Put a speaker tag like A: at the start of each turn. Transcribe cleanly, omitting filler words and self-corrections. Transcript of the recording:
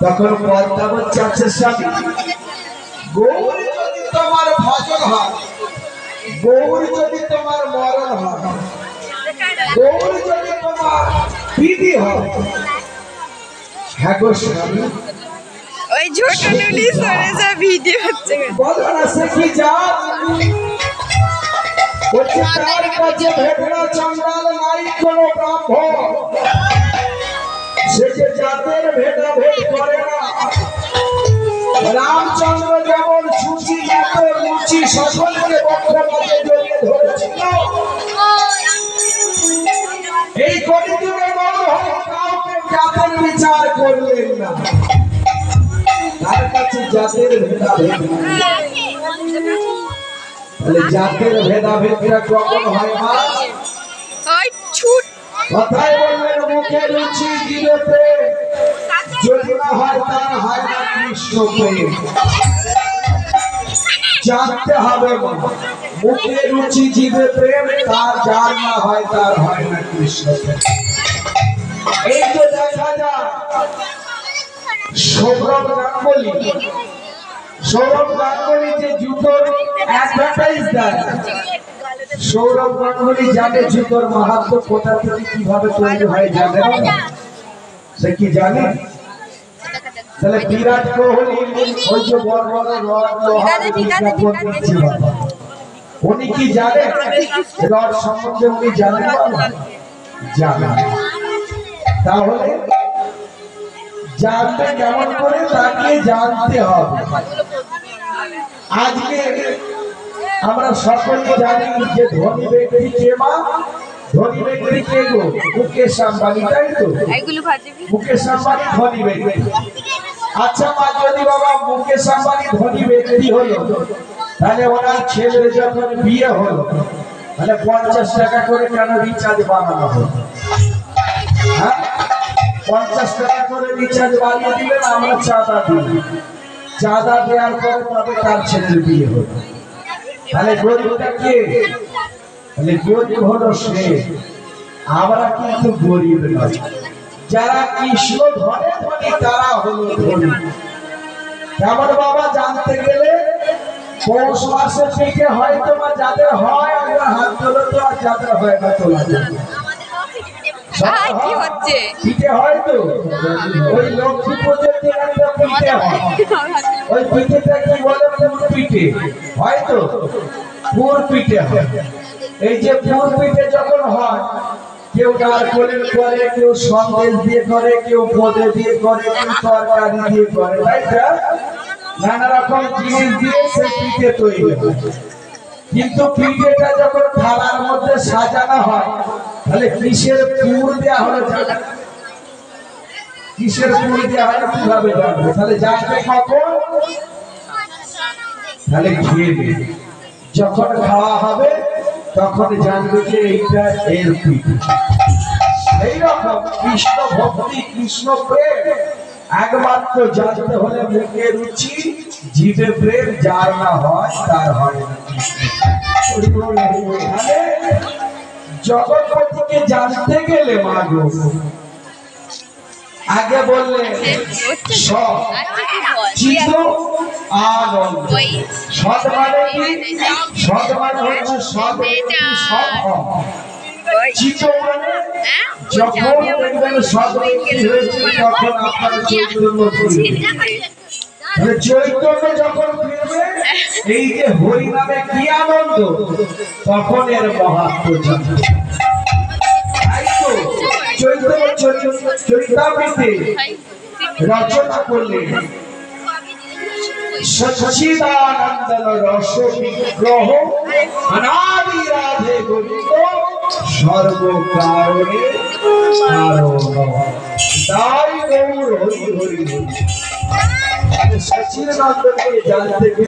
A: তখন পদ্মাবত চাচ্ছে স্বামী গৌরী যদি তোমার ভজন হয়, গৌরী যদি তোমার মরণ হয়, গৌরী যদি তোমার বিধি হয়, হ্যাঁ গো স্বামী
B: ওই ছোট নুলি সরে যা ভিডিও হচ্ছে
A: বলো না সে কি যা বলছে তার কাছে ভেটনা চন্ডাল নাই কোনো ব্রাহ্মণ, সে যে জাতের ভেদাভেদ করে না। রামচন্দ্র যেমন ছুচি জাতের রুচি সকলকে বক্ষপথে জড়িয়ে ধরেছিল, এই কলিযুগে কাউকে জাতের বিচার করলেন না, তার কাছে জাতের ভেদাভেদ। তাহলে জাতের ভেদাভেদটা কখন হয় মা? কথায় বললেন মুখে রুচি জিভে প্রেম, যদি না হয় তার হয় না কৃষ্ণ প্রেম। জানতে হবে মুখে রুচি জিভে প্রেম, তার যার না হয় তার হয় না কৃষ্ণ প্রেম। এই তো দেখা যায় সৌরভ গাঙ্গুলি, সৌরভ গাঙ্গুলি যে জুতোর অ্যাডভার্টাইজ দেয়, সৌরভ গাঙ্গুলি জানে জুতোর মাহাত্ম্য কোথা থেকে কিভাবে তৈরি হয় জানে, সে কি জানে? তাহলে বিরাট কোহলি ওই যে বড় বড় রড লোহার বিজ্ঞাপন দিচ্ছে, উনি কি জানে রড সম্বন্ধে? উনি জানেন জানেন। তাহলে জানতে কেমন করে? তাকে জানতে হবে। আজকে আমরা সকলে জানি যে ধনী ব্যক্তি কে মা? ধনী ব্যক্তি কে গো? মুকেশ আম্বানি, তাই তো? মুকেশ আম্বানি ধনী ব্যক্তি। আচ্ছা মা, যদি বাবা মুকেশ আম্বানি ধনী ব্যক্তি হলো, তাহলে ওনার ছেলের যখন বিয়ে হলো, তাহলে 50 টাকা করে কেন রিচার্জ বানানো হলো? হ্যাঁ, 50 টাকা করে রিচার্জ বানিয়ে দিলেন, আমরা চাঁদা দিই, চাঁদা দেওয়ার পরে তবে তার ছেলের বিয়ে হলো। তাহলে গরিবটা কে? তাহলে গরিব হলো সে। আমরা কিন্তু গরিব নয়, যারা কৃষ্ণ ধরে ধনী তারা হলো ধনী। কেমন বাবা জানতে গেলে পৌষ মাসের পিঠে হয়তো বা যাদের হয় আমরা হাত তোলো তো, আর যাদের হয় না তোলা যায়। পিঠে হয় তো, ওই লক্ষ্মী পুজোর দিন একটা পিঠে হয়, ওই পিঠেটা কি বলে? পুর পিঠে হয় তো, পুর পিঠে হয়। এই যে পুর পিঠে যখন হয়, কেউ নারকেলের করে, কেউ সন্দেশ দিয়ে করে, কেউ বোঁদে দিয়ে করে, কেউ তরকারি দিয়ে করে, তাই না? নানা রকম জিনিস দিয়ে সে পিঠে তৈরি হয়। কিন্তু পিঠেটা যখন থালার মধ্যে সাজানো হয়, তাহলে কিসের পুর দেওয়া হলো? কিসের পুরি দেওয়া হয় কিভাবে জানবে? তাহলে জানবে কখন? তাহলে খেয়ে নেবে, যখন খাওয়া হবে তখন জানবে যে এইটা এর পিঠে। এইরকম কৃষ্ণ ভক্তি, কৃষ্ণ প্রেম একমাত্র জানতে হলে মুখে রুচি, জিভে প্রেম যার না হয় তার হয় না। জগৎপতিকে জানতে গেলে মাগো আগে বললে সৎ চিত্ত আনন্দ। সৎ মানে কি? সৎ মানে হচ্ছে সৎ ব্যক্তি সৎ হয়। চিত্ত মানে যখন দেখবেন সৎ ব্যক্তি হয়েছে তখন আপনার চৈতন্য ফিরবে। চৈতন্য যখন ফিরবে, এই যে হরি নামে কি আনন্দ, তখন এর মাহাত্ম্য জানবে। চৈতন্য চরিতামৃতে রচনা করলেন সচ্চিদানন্দ রস বিগ্রহ অনাদি রাধে গোবিন্দ সর্বকারণে কারণ। তাই গৌর হরি হরি হরি। সচ্চিদানন্দকে জানতে